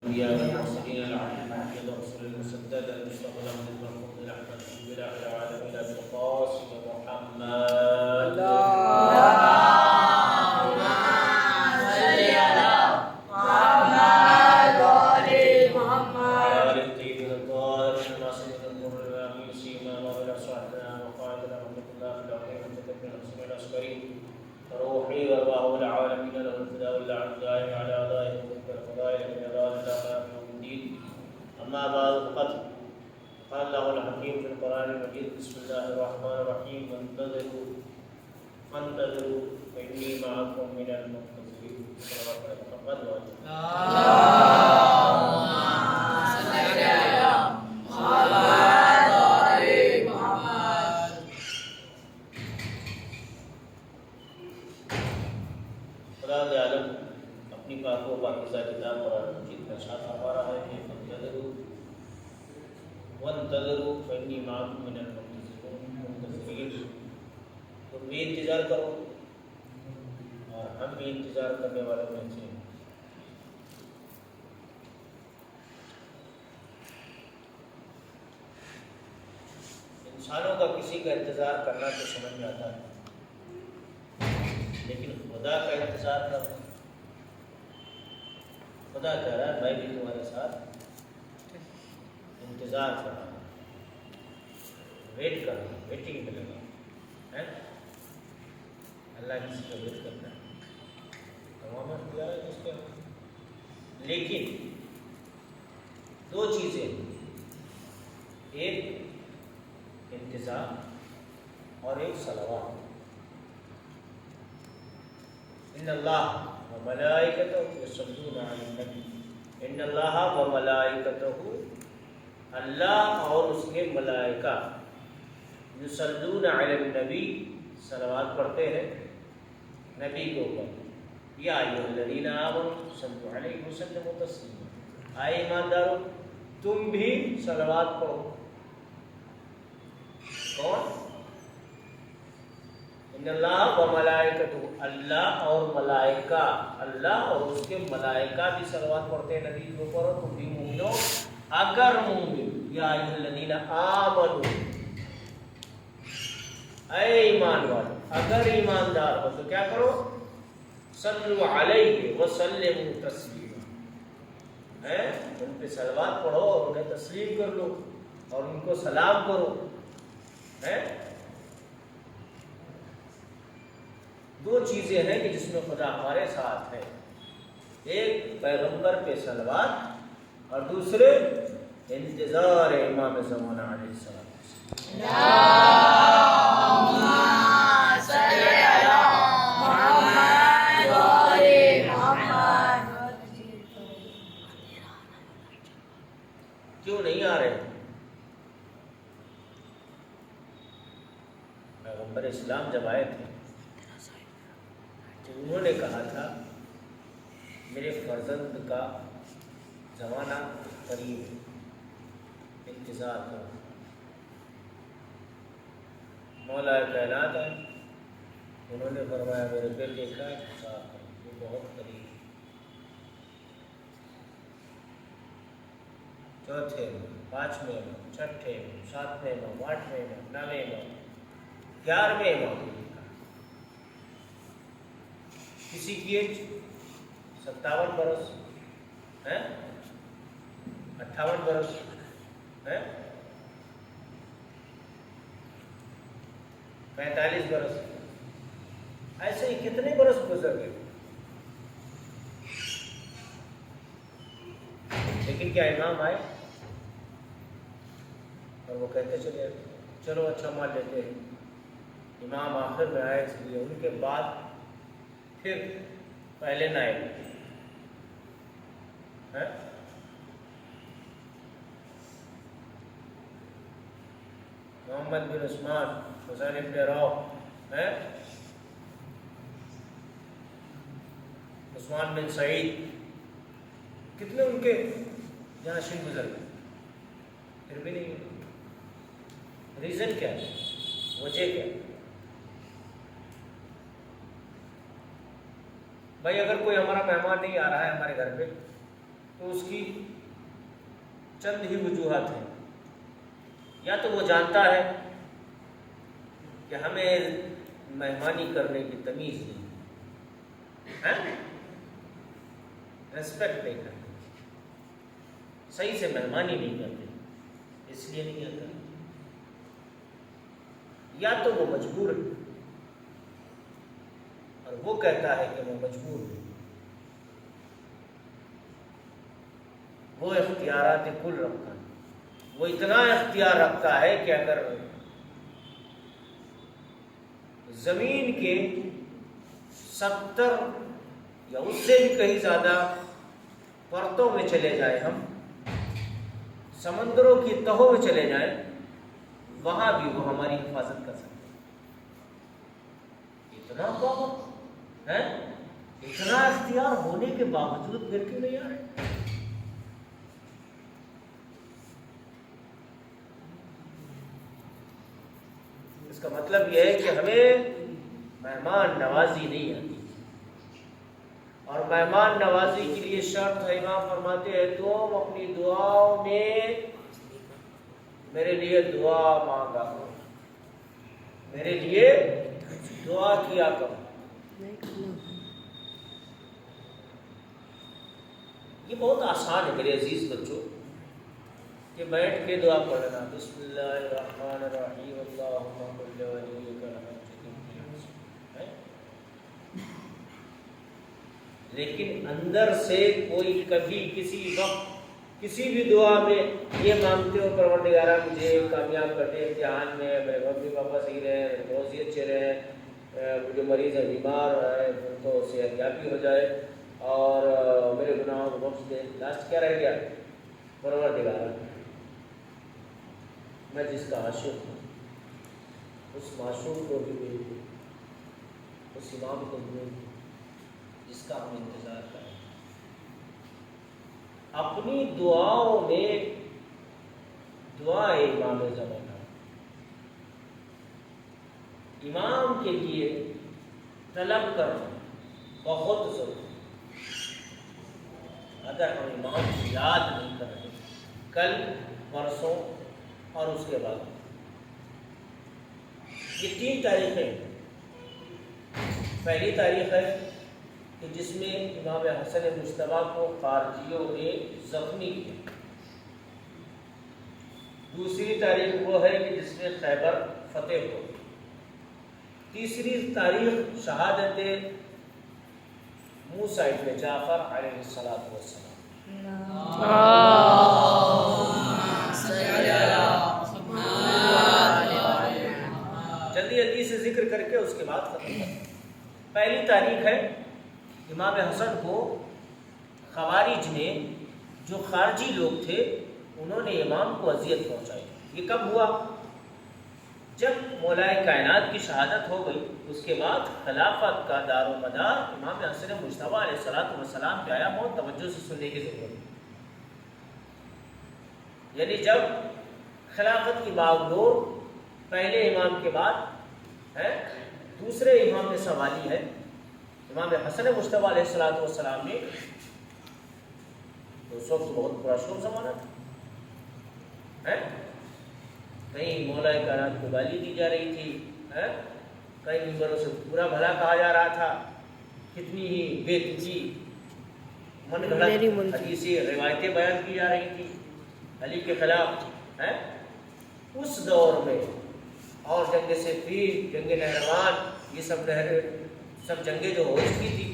الأنبياء والمرسلين العليم محمد رسول المسدد المصطفى الأحمد المحمود الأحمد بلا العالمين بالقاسم محمد روحي وارواح العالمين له الفداء واللعن الدائم على اعدائه والفضائل من اعداء الله يوم الدين. اما بعد فقد قال الله الحكيم في القران المجيد بسم الله الرحمن الرحيم فانتظروا فاني معكم من المنتظرين. محمد اپنی پاک و پاکیزہ کتاب قرآن مجید کا ارشاد فرما رہا ہے کہ وانتظروا فإني معكم من المنتظرین، تم بھی انتظار کرو اور ہم بھی انتظار کرنے والوں میں سے ہیں۔ انسانوں کا کسی کا انتظار کرنا تو سمجھ میں آتا ہے، لیکن خدا کا انتظار کرنا، خدا کہہ رہا ہے میں بھی تمہارے ساتھ انتظار کر رہا ہوں، ویٹ کر رہا ہوں، ویٹنگ میں لگا ہے۔ اللہ کسی کا ویٹ کرتا ہے تمام اختیار ہے اس کے، لیکن دو چیزیں، ایک انتظار اور ایک صلوات۔ ان اللہ وملائکتہ یصلون علی النبی، ان اللہ وملائکتہ، اللہ اور اس کے ملائکہ، یصلون علی النبی، صلوات پڑھتے ہیں نبی کے اوپر۔ یا ایھا الذین آمنوا صلوا علیہ وسلموا تسلیما، اے ایماندارو تم بھی صلوات پڑھو۔ کون؟ ان اللہ و ملائکتہ، اللہ اور ملائکہ، اللہ اور اس کے ملائکہ بھی صلوات پڑھتے ہیں نبی کے اوپر، اور تم بھی مومنو اگر مومن، یا ایھا الذین آمنوا، اے ایمان والو اگر ایماندار ہو تو کیا کرو؟ صلوا علیہ وسلموا تسلیما، ان پہ صلوات پڑھو اور انہیں تسلیم کر لو اور ان کو سلام کرو۔ دو چیزیں ہیں کہ جس میں خدا ہمارے ساتھ ہے، ایک پیغمبر پہ صلوات اور دوسرے انتظار امام زمانہ علیہ السلام۔ کیوں نہیں آ رہے؟ پیغمبر اسلام جب آئے تھے تو انہوں نے کہا تھا میرے فرزند کا زمانہ قریب ہے، انتظار کرو۔ مولا کائنات ہے، انہوں نے فرمایا میرے بیٹے کا انتظار کرو، وہ بہت قریب ہے۔ چوتھے میں، پانچویں میں، چھٹے میں، ساتویں میں، آٹھویں میں، نویں میں، 11ویں میں، کسی کی ایج 57 برس ہے، 58 برس ہے، 45 برس، ایسے ہی کتنے برس گزر گئے، لیکن کیا امام آئے اور وہ کہتے چلے چلو اچھا مان لیتے ہیں، امام آخر میں آئے، اس لیے ان کے بعد پھر پہلے نائب ہے۔ محمد بن عثمان، حسین بن روح ہے، عثمان بن سعید، کتنے ان کے جہاں شن گزر گئے، پھر بھی نہیں۔ ریزن کیا ہے؟ وجہ کیا ہے؟ بھائی اگر کوئی ہمارا مہمان نہیں آ رہا ہے ہمارے گھر پہ تو اس کی چند ہی وجوہات ہیں. یا تو وہ جانتا ہے کہ ہمیں مہمانی کرنے کی تمیز نہیں، ریسپیکٹ نہیں کرتے، صحیح سے مہمانی نہیں کرتے، اس لیے نہیں آتا. یا تو وہ مجبور ہے اور وہ کہتا ہے کہ میں مجبور ہوں. وہ اختیارات کل رکھتا ہے، وہ اتنا اختیار رکھتا ہے کہ اگر زمین کے 70 یا اس سے بھی کہیں زیادہ پرتوں میں چلے جائیں، ہم سمندروں کی تہوں میں چلے جائیں، وہاں بھی وہ ہماری حفاظت کر سکتے ہیں. اتنا پاور ہے، اتنا اختیار ہونے کے باوجود پھر کیوں نہیں آ رہے؟ اس کا مطلب یہ ہے کہ ہمیں مہمان نوازی نہیں آتی. اور مہمان نوازی کے لیے شرط ہے، امام فرماتے ہیں تم اپنی دعاؤں میں میرے لیے دعا مانگا کرو، میرے لیے دعا کیا کرو. یہ بہت آسان ہے میرے عزیز بچوں کہ بیٹھ کے دعا پڑھنا، بسم اللہ الرحمن الرحیم اللہم صل علی ولیک الحمد، لیکن اندر سے کوئی کبھی کسی وقت کسی بھی دعا میں یہ مانگتے ہو پروردگارہ مجھے کامیاب کر دے امتحان میں، میرے ممی پاپا صحیح رہے، میرے دوست اچھے رہے، مجھے مریض ہے بیمار ہے ان کو صحت یابی ہو جائے اور میرے گناہوں کو بخش دے. لاسٹ کیا رہ گیا؟ پروردگارہ میں جس کا عاشق ہوں اس معشوق کو بھی بھیج دے، اس امام کو بھی بھیج دے جس کا ہم انتظار کریں. اپنی دعاؤں میں دعا امام زمانہ، امام کے لیے طلب کرنا بہت ضروری. اگر ہم امام کو یاد نہیں کر رہے کل پرسوں اور اس کے بعد، یہ 3 تاریخیں. پہلی تاریخ ہے کہ جس میں امام حسن مجتبیٰ کو خارجیوں نے زخمی کیا. دوسری تاریخ وہ ہے کہ جس میں خیبر فتح ہو. تیسری تاریخ شہادت موسیٰ ابن جعفر علیہ الصلوۃ والسلام. جلدی جلدی سے ذکر کر کے اس کے بعد ختم کریں. پہلی تاریخ ہے امام حسن کو خوارج نے، جو خارجی لوگ تھے، انہوں نے امام کو اذیت پہنچائی. یہ کب ہوا؟ جب مولائے کائنات کی شہادت ہو گئی اس کے بعد خلافت کا دار و مدار امام حسن مجتبیٰ علیہ الصلوۃ والسلام پہ آیا. بہت توجہ سے سننے کی ضرورت ہے. یعنی جب خلافت کی باغڈور پہلے امام کے بعد ہے دوسرے امام نے سنبھالی ہے، امام حسن مجتبیٰ علیہ الصلوۃ والسلام نے، تو اس وقت بہت برا شور زمانہ تھا. کہیں مولا کائنات کو گالی دی جا رہی تھی، کئی ممبروں سے برا بھلا کہا جا رہا تھا، کتنی ہی بے تجی من گھڑت حدیثی روایتیں بیان کی جا رہی تھی علی کے خلاف. اس دور میں اور جنگ صفین، جنگ نہروان، یہ سب جنگیں جو ہو چکی تھی،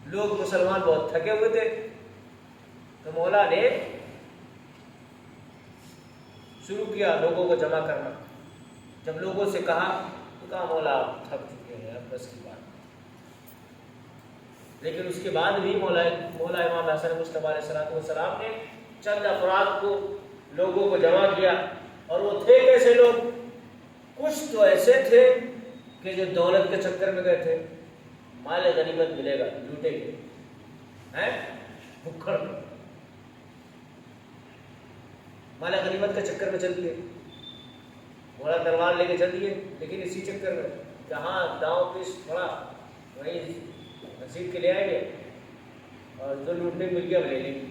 لوگ مسلمان بہت تھکے ہوئے تھے، تو مولا نے شروع کیا لوگوں کو جمع کرنا. جب لوگوں سے کہا تو کہا مولا آپ تھک چکے ہیں، اب بس کی بات. لیکن اس کے بعد بھی مولا امام حسن مجتبیٰ علیہ الصلوۃ والسلام نے چند افراد کو، لوگوں کو جمع کیا. اور وہ تھے کیسے لوگ؟ کچھ تو ایسے تھے کہ جو دولت کے چکر میں گئے تھے، مال غنیمت ملے گا لوٹیں گے، بھکڑ مال غنیمت کے چکر میں چل دیے، بڑا تلوار لے کے چل دیے. لیکن اسی چکر میں جہاں داؤں پیش پڑا وہیں نصیب کے لے آئیں گے، اور جو لوٹنے مل گیا وہ لے لیں گے.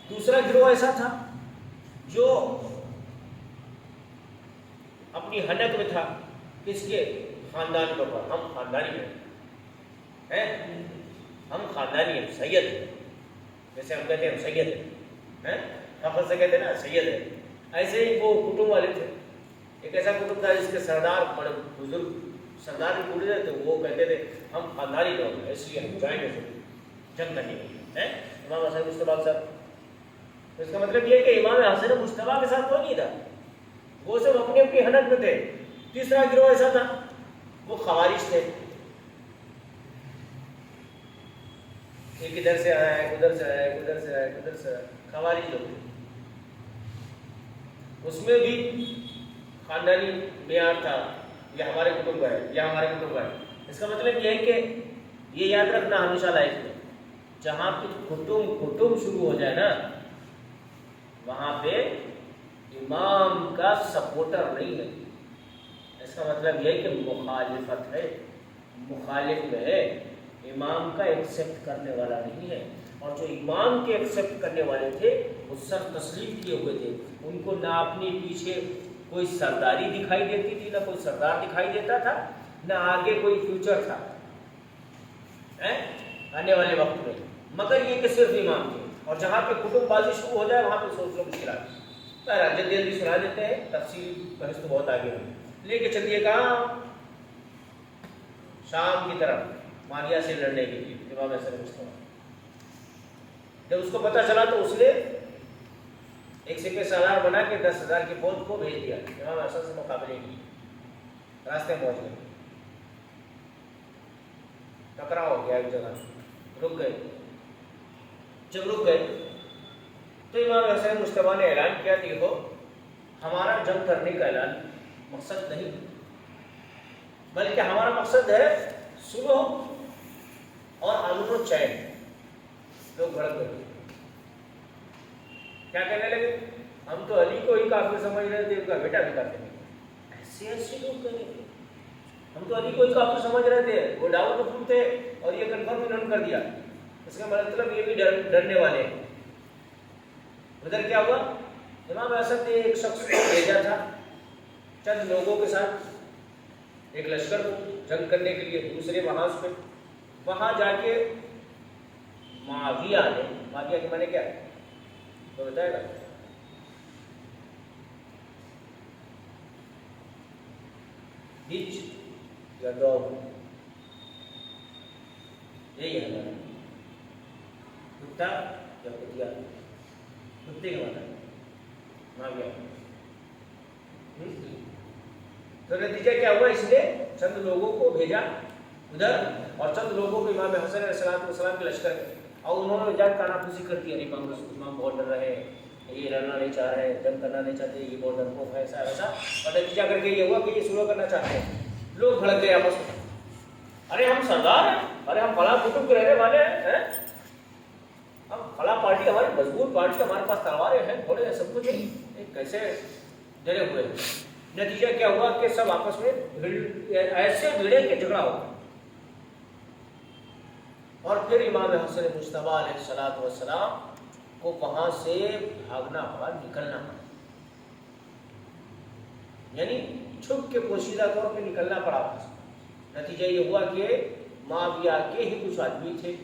دوسرا گروہ ایسا تھا جو اپنی حنک میں تھا، کس کے؟ خاندان کے اوپر، ہم خاندانی ہیں، ہم خاندانی ہیں، سید ہیں، جیسے ہم کہتے ہیں ہم سید ہیں، فخر سے کہتے ہیں نا سید ہے، ایسے ہی وہ کٹمب والے تھے۔ ایک ایسا کٹمب تھا جس کے سردار بڑے بزرگ سردار بھی پورے تھے، تو وہ کہتے تھے ہم خاندانی لوگ ہیں، اس لیے ہم جائیں گے جنگ کرنے کے لیے، امام حسن مجتبیٰ صاحب۔ تو اس کا مطلب یہ ہے کہ امام حسن مجتبیٰ کے ساتھ کوئی نہیں تھا، وہ سب اپنی اپنی حنک میں تھے۔ تیسرا گروہ ایسا تھا، وہ خوارج تھے، ایک ادھر سے آیا ہے، ادھر سے آیا ہے، ادھر سے آیا ہے، ادھر سے آیا ہے، خوارج لوگ تھے۔ اس میں بھی خاندانی معیار تھا، یہ ہمارے کٹمب ہے، یہ ہمارے کٹمب ہے۔ اس کا مطلب یہ ہے کہ یہ یاد رکھنا ہمیشہ لائف میں، جہاں پہ کٹمب شروع ہو جائے نا، وہاں پہ امام کا سپورٹر نہیں ہے۔ اس کا مطلب یہ ہے کہ مخالفت ہے، مخالف میں ہے، امام کا ایکسیپٹ کرنے والا نہیں ہے۔ اور جو امام کے ایکسیپٹ کرنے والے تھے وہ سر تسلیم کیے ہوئے تھے، ان کو نہ اپنی پیچھے کوئی سرداری دکھائی دیتی تھی، نہ کوئی سردار دکھائی دیتا تھا، نہ آگے کوئی فیوچر تھا آنے والے وقت میں، مگر یہ کہ صرف امام تھے۔ اور جہاں پہ کٹمب بازی شروع ہو جائے وہاں پہ سوچ لو مشکلات، جلدی جلدی سنا دیتے ہیں، تفصیل بحث تو بہت آگے ہے۔ لے کے چلیے کہاں؟ شام کی طرف، مالیہ سے لڑنے کے لیے امام حسن مجتبیٰ۔ جب اس کو پتہ چلا تو اس نے ایک سپہ سالار بنا کے 10,000 کی فوج کو بھیج دیا امام حسن سے مقابلے کے لیے۔ راستے میں پہنچ گئے، ٹکراؤ ہو گیا، ایک جگہ رک گئے۔ جب رک گئے تو امام حسن مجتبیٰ نے اعلان کیا، دیکھو ہمارا جنگ کرنے کا اعلان مقصد نہیں، بلکہ ہمارا مقصد ہے صلح اور امن و چین۔ لوگ بھڑک گئے، کیا کہنے لگے؟ ہم تو علی کو ہی کافر سمجھ رہے تھے، ان کا بیٹا بھی کافر نہیں۔ ایسے لوگ کہنے لگے، ہم تو علی کو ہی کافر سمجھ رہے تھے، وہ ڈاؤٹ میں تھے، اور یہ کنفرم انہوں نے کر دیا۔ اس کا مطلب یہ بھی ڈرنے والے ہیں۔ ادھر کیا ہوا؟ امام حسن نے ایک شخص کو بھیجا تھا چند لوگوں کے ساتھ ایک لشکر کو جنگ کرنے کے لیے دوسرے محاذ پہ۔ وہاں جا کے معاویہ نے، معاویہ کے معنی کیا ہے تو بتائے گا؟ ہچ یا ڈاگ، یہی ہے ہمارا کتا یا کتیا، کتے کا معنی معاویہ۔ تو نتیجہ کیا ہوا؟ اس نے چند لوگوں کو بھیجا ادھر اور چند لوگوں کو امام حسن علیہ السلام کے لشکر میں، اور انہوں نے جا کانافوسی کر دی، امام بہت ڈر رہے ہیں، یہ لڑنا نہیں چاہ رہے ہیں، جنگ کرنا نہیں چاہتے، یہ بہت ڈرپوک ہے، ایسا ویسا۔ اور نتیجہ کر کے یہ ہوا کہ یہ صلح کرنا چاہتے ہیں۔ لوگ بھڑک گئے آپس میں، ارے ہم سردار ہیں، ارے ہم فلاں کٹمب کے رہنے والے ہیں، ہم فلاں پارٹی، ہماری مضبوط پارٹی، ہمارے پاس تلواریں ہیں، گھوڑے ہیں، سب کچھ ہے، کیسے ڈرے ہوئے ہیں۔ نتیجہ کیا ہوا کہ سب آپس میں ایسے بھیڑے کہ جھگڑا ہوا، اور پھر امام حسن مجتبیٰ علیہ السلام کو وہاں سے بھاگنا پڑا، نکلنا پڑا، یعنی چھپ کے پوشیدہ طور پہ نکلنا پڑا۔ نتیجہ یہ ہوا کہ معاویہ کے ہی کچھ آدمی تھے،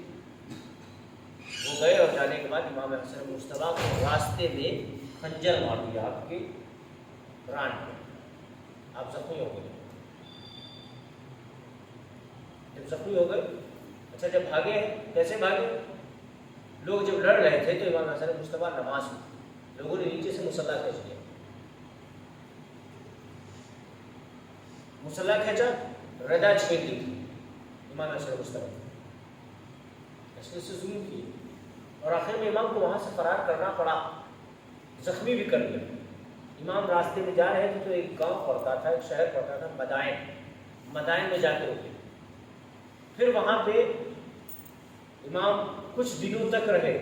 وہ گئے، اور جانے کے بعد امام حسن مجتبیٰ کو راستے میں خنجر مار دیا، آپ کے ران میں، آپ زخمی ہو گئے۔ جب زخمی ہو گئے، اچھا جب بھاگے، کیسے بھاگے؟ لوگ جب لڑ رہے تھے تو امام حسن مجتبیٰ نماز میں، لوگوں نے نیچے سے مسلح کھینچ لیا، مسلح کھینچا، ردا چھین لی تھی امام حسن مجتبیٰ، اس نے ظلم کی، اور آخر میں امام کو وہاں سے فرار کرنا پڑا، زخمی بھی کر لیا۔ امام راستے میں جا رہے تھے تو ایک گاؤں پڑتا تھا، ایک شہر پڑتا تھا مدائن میں جا کے رکے۔ پھر وہاں پہ امام کچھ دنوں تک رہے،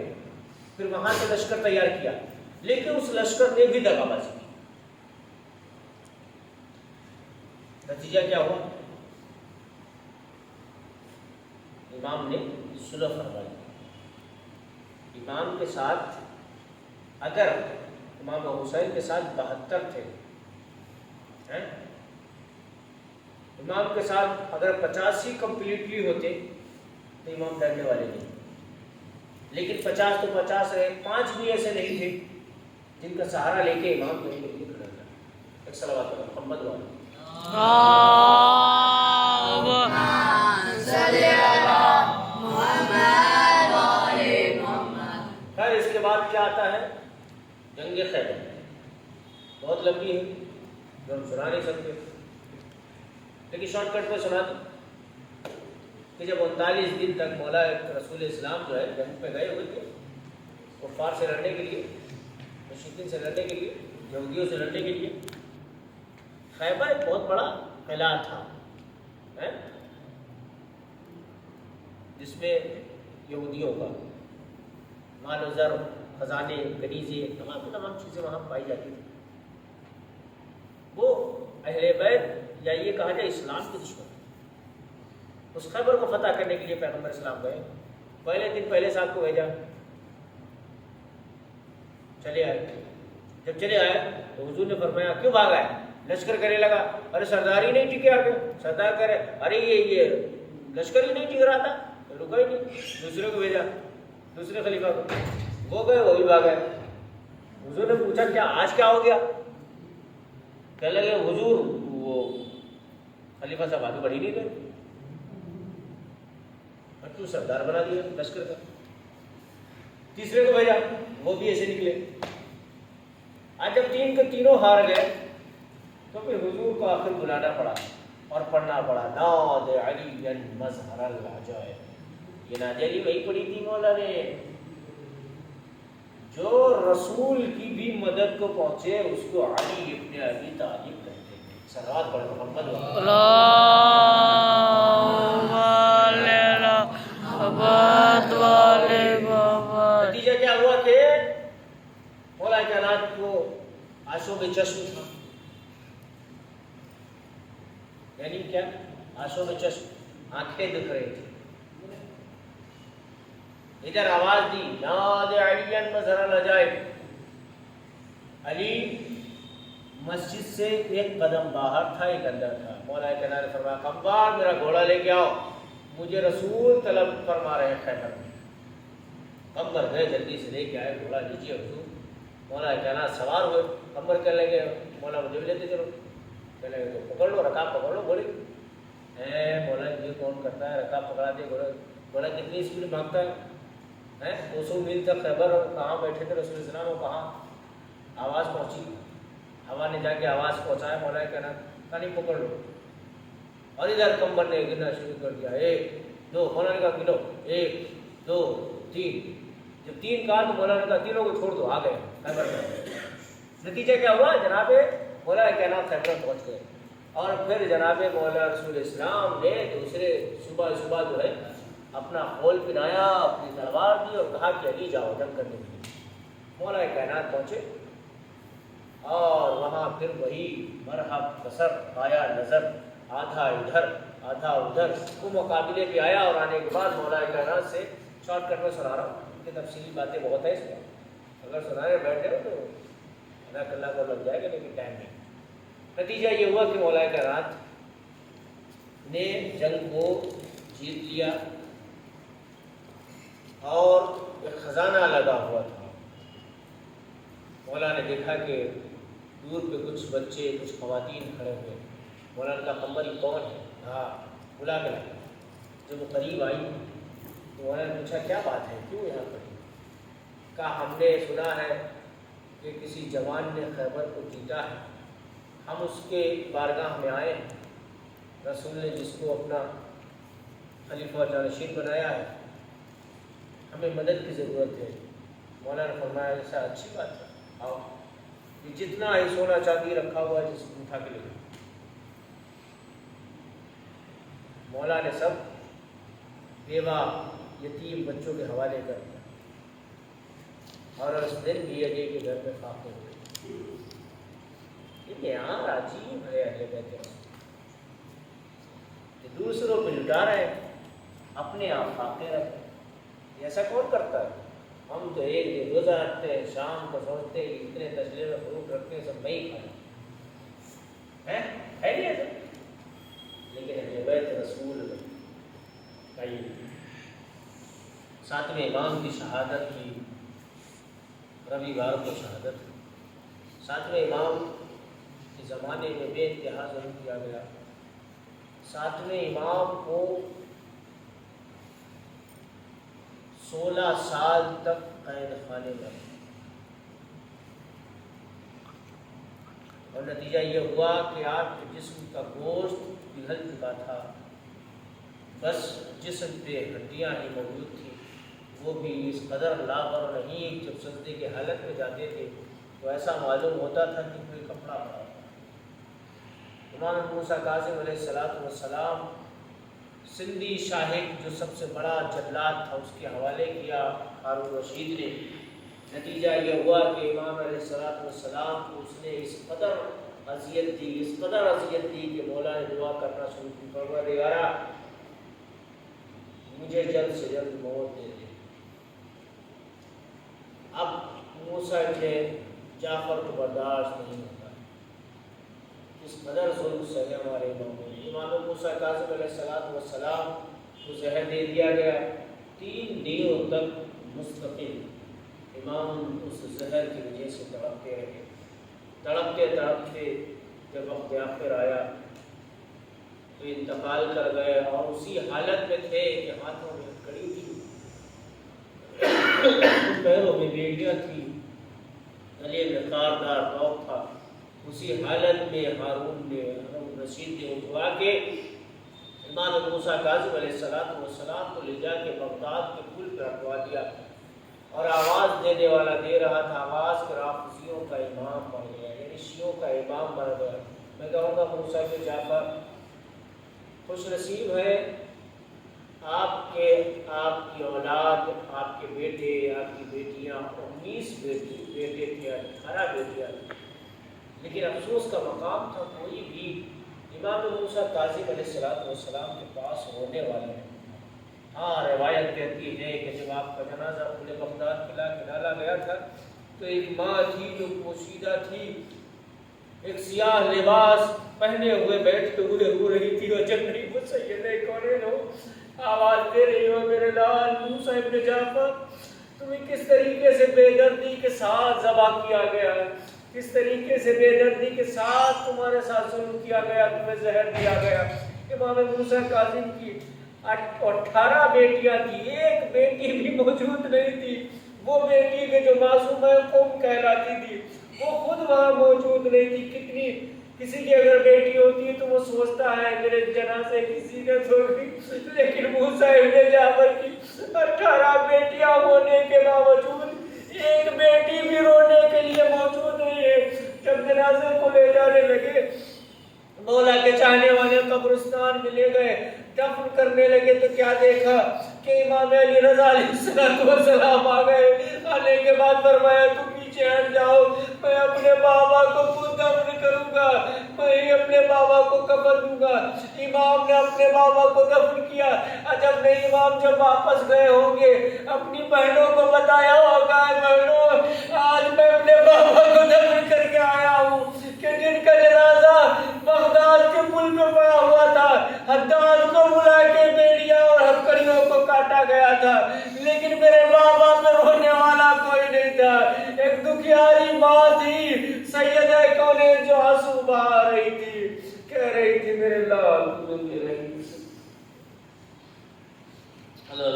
پھر وہاں سے لشکر تیار کیا، لیکن اس لشکر نے بھی دغا بازی کی۔ نتیجہ کیا ہوا؟ امام نے صلح فرمائی، امام کے ساتھ اگر امام حسین کے ساتھ 72 تھے، امام کے ساتھ اگر 50 ہی کمپلیٹلی ہوتے تو امام ڈرنے والے نہیں، لیکن 50 تو 50 رہے، 5 بھی ایسے نہیں تھے جن کا سہارا لے کے امام کو نہیں کھڑا تھا۔ ایک صلوات محمد والا خیر اس کے بعد کیا آتا ہے؟ جنگ خیبر، بہت لمبی ہے جو ہم سنا نہیں سکتے، لیکن شارٹ کٹ میں سنا دوں کہ جب 39 دن تک مولا رسول اسلام جو ہے جنگ پہ گئے ہوئے تھے، کفار سے لڑنے کے لیے، مشرکین سے لڑنے کے لیے، یہودیوں سے لڑنے کے لیے۔ خیبر ایک بہت بڑا قلعہ تھا جس میں یہودیوں کا مال و زر، خزانے، کنیزیں، تمام چیزیں وہاں پائی جاتی تھیں۔ وہ اہل بیت یا یہ کہا جائے اسلام کے دشمن، اس خیبر کو فتح کرنے کے لیے پیغمبر اسلام گئے، پہلے دن پہلے صاحب کو بھیجا، چلے آئے۔ جب چلے آئے تو حضور نے فرمایا کیوں بھاگا ہے؟ لشکر کرنے لگا، ارے سردار ہی نہیں ٹکے آگے۔ سردار کہہ رہے ارے یہ لشکر ہی نہیں ٹک رہا تھا، رکا ہی نہیں۔ دوسرے کو بھیجا، دوسرے خلیفہ کو، وہ گئے، وہ بھی بھاگ گئے۔ حضور نے پوچھا کیا آج کیا ہو گیا؟ کہنے لگے حضور وہ خلیفہ صاحب آگے بڑھ ہی نہیں رہے، اور تو سردار بنا دیا لشکر کا۔ تیسرے کو بھیجا، وہ بھی ایسے نکلے۔ آج جب تین کے تینوں ہار گئے تو پھر حضور کو آخر بلانا پڑا اور پڑھنا پڑا ناد علی مظہر العجائب۔ یہ ناد علی وہی پڑھی تھی مولا نے جو رسول کی بھی مدد کو پہنچے، اس کو علی ابن ابی طالب کہتے ہیں۔ صلوات پڑھ محمد نتیجہ کیا ہوا کہ مولا کائنات کو آنسوں میں چشم تھا، یعنی کیا؟ آنسوں میں چشم، آنکھیں دکھ رہی تھی۔ ادھر آواز دی ناد علی مظہر العجائب۔ علی مسجد سے ایک قدم باہر تھا، ایک اندر تھا۔ مولا کائنات نے فرمایا قمبار میرا گھوڑا لے کے آؤ، مجھے رسول طلب فرما رہے ہیں خیبر میں۔ قمبر گئے، جلدی سے لے کے آئے، گھوڑا لیجیے حضور۔ مولا کائنات سوار ہوئے، قمبر کہنے لگے مولا مجھے بھی لیتے چلو، کہنے لگے تو پکڑ لو، رکاب پکڑ لو گھوڑے۔ مولا یہ کون کرتا ہے؟ رکاب پکڑا دے گھوڑا۔ گھوڑا کتنی اسپیڈ بھاگتا ہے؟ 200 میل تک خیبر، اور کہاں بیٹھے تھے رسول السلام، اور کہاں آواز پہنچی؟ ہوا نے جا کے آواز پہنچایا، مولا کہنا نہیں پکڑ لو۔ اور ادھر قمبر نے گرنا شروع کر دیا، 1 2، مولا نے کہا گنو، 1 2 3۔ جب 3 کہا تو مولا نے کہا تینوں کو چھوڑ دو، آ گئے خیبر میں۔ نتیجہ کیا ہوا؟ جناب مولا کائنات خیبر پہنچ گئے، اور پھر جناب مولا رسول اسلام نے دوسرے صبح جو ہے اپنا خول پہنایا، اپنی تلوار دی اور کہا کہ علی جاؤ جنگ کرنے کے لیے۔ مولا کائنات پہنچے، اور وہاں پھر وہی مرحب بسر آیا نظر، آدھا ادھر آدھا ادھر، وہ مقابلے بھی آیا۔ اور آنے کے بعد مولا کائنات سے شارٹ کٹ میں سنا رہا ہوں، ان کی تفصیلی باتیں بہت ہیں اس میں، اگر سنانے بیٹھ جاؤ تو اللہ اللہ کو لگ جائے گا، لیکن ٹائم نہیں۔ نتیجہ یہ ہوا کہ مولا کائنات نے جنگ کو جیت لیا، اور ایک خزانہ لگا ہوا تھا۔ مولا نے دیکھا کہ دور پہ کچھ بچے، کچھ خواتین کھڑے ہوئے۔ مولا نے کہا قمبر یہ کون ہے؟ کہا بلا کے لایا۔ جب وہ قریب آئی تو مولا نے پوچھا کیا بات ہے، کیوں یہاں پر؟ کہا ہم نے سنا ہے کہ کسی جوان نے خیبر کو جیتا ہے، ہم اس کے بارگاہ میں آئے ہیں، رسول نے جس کو اپنا خلیفہ جانشین بنایا ہے، ہمیں مدد کی ضرورت ہے۔ مولا نے فرمایا ایسا اچھی بات ہے، آؤ، یہ جتنا ہی سونا چاندی رکھا ہوا ہے جس کو اٹھا کے لے جاؤ۔ مولا نے سب بیوہ یتیم بچوں کے حوالے کر دیا، اور اس دن بھی علی کے گھر میں فاقے ہوئے۔ یہ معیار عجیب ہے اہل بیت رسول، کہ دوسروں پہ لٹا رہے ہیں، اپنے آپ فاقے رہتے ہیں۔ ایسا کون کرتا ہے؟ ہم تو ایک دن روزہ رکھتے ہیں، شام کو سوچتے ہیں اتنے تسلے میں فروٹ رکھتے ہیں سب نہیں کھانا ہے نہیں ایسا؟ لیکن اہل بیت رسول کئی 7ویں امام کی شہادت کی، رویوار کو شہادت کی۔ 7ویں امام کے زمانے میں بے انتہا ظلم کیا گیا۔ 7ویں امام کو 16 سال تک قید خانے میں، اور نتیجہ یہ ہوا کہ آپ کے جسم کا گوشت پگھل چکا تھا، بس جسم پہ ہڈیاں ہی موجود تھیں، وہ بھی اس قدر لاغر نہیں، جب سجدے کی حالت میں جاتے تھے تو ایسا معلوم ہوتا تھا کہ کوئی کپڑا پڑا تھا۔ امام موسیٰ کاظم علیہ السلام سندھی شاہد جو سب سے بڑا جلاد تھا اس کے حوالے کیا ہارون رشید نے۔ نتیجہ یہ ہوا کہ امام علیہ السلام کو اس نے اس قدر اذیت دی کہ مولا نے دعا کرنا شروع کی، پروردگارا مجھے جلد سے جلد موت دے دے۔ اب موسیٰ کے جعفر کو برداشت نہیں ہوتا، اس قدر ظلم سہے ہمارے اماموں نے۔ امام موسیٰ کاظم علیہ السلام کو زہر دے دیا گیا، 3 دنوں تک مستقل امام اس زہر کی وجہ سے تڑپتے رہے، تڑپتے جب وقت آخر آیا تو انتقال کر گئے، اور اسی حالت میں تھے کہ ہاتھوں میں کڑی تھی، پیروں میں بیڑیاں تھیں، گلے میں خاردار توق تھا۔ اسی حالت میں ہارون رشید نے اٹھوا کے امام موسیٰ کاظم علیہ السلام کو لے جا کے بغداد کے پل پہ رکھوا دیا، اور آواز دینے والا دے رہا تھا، آواز کہ رافضیوں کا امام بن گیا، یعنی شیعوں کا امام بن گیا۔ میں کہوں گا موسیٰ کے جعفر خوش نصیب ہے، آپ کی اولاد، آپ کے بیٹے، آپ کی بیٹیاں، 19 بیٹے تھے، 18 بیٹیاں، لیکن افسوس کا مقام تھا کوئی بھی امام موسیٰ کاظم علیہ السلام کے پاس ہونے والا نہیں۔ ہاں روایت کہتی ہے کہ جب آپ کا جنازہ پورے بغداد کے ڈالا گیا تھا تو ایک ماں تھی جو پوشیدہ تھی، ایک سیاہ لباس پہنے ہوئے بیٹھتے ہوئے رو رہی تھی، اور جب نہیں وہ سید کونین ہو آواز دے رہی ہو، میرے لال موسیٰ ابن جعفر تمہیں کس طریقے سے بے دردی کے ساتھ ذبح کیا گیا، کس طریقے سے بے دردی کے ساتھ تمہارے ساتھ سلوک کیا گیا، تمہیں زہر دیا گیا۔ امام موسیٰ کاظم کی 18 بیٹیاں تھیں، ایک بیٹی بھی موجود نہیں تھی، وہ بیٹی کے جو معصومہ قوم کہلاتی تھی وہ خود وہاں موجود نہیں تھی۔ کسی کی اگر بیٹی ہوتی ہے تو وہ سوچتا ہے میرے جنازے کسی نے چھوڑی، لیکن موسیٰ ابن جعفر کی 18 بیٹیاں ہونے کے باوجود ایک بیٹی بھی رونے کے لیے موجود نہیں ہے۔ جب جنازے کو لے جانے لگے، مولا کے چاہنے والے قبرستان میں لے گئے، دفن کرنے لگے تو کیا دیکھا کہ امام علی رضا علیہ السلام آ گئے۔ آنے کے بعد فرمایا تم پیچھے ہٹ جاؤ، میں اپنے بابا کو خود دفن کروں گا، میں اپنے بابا کو کفن دوں گا۔ امام نے اپنے بابا کو دفن کیا۔ عجب نہیں، امام جب واپس گئے ہوں گے اپنی بہنوں کو بتایا ہوگا، بہنوں آج میں اپنے بابا کو دفن کر کے آیا ہوں کہ جن کا جنازہ بغداد کے پل پہ پڑا ہوا تھا، حداد کو بلا کے بیڑیاں اور ہتکڑیوں کو کاٹا گیا تھا، لیکن میرے بابا پہ رونے والا کوئی نہیں تھا۔ ایک دکھیاری ماں تھی سیدہ کونین جو آنسو بہا رہی تھی، کہہ رہی تھی میرے لال تمہیں رہی۔ اللہ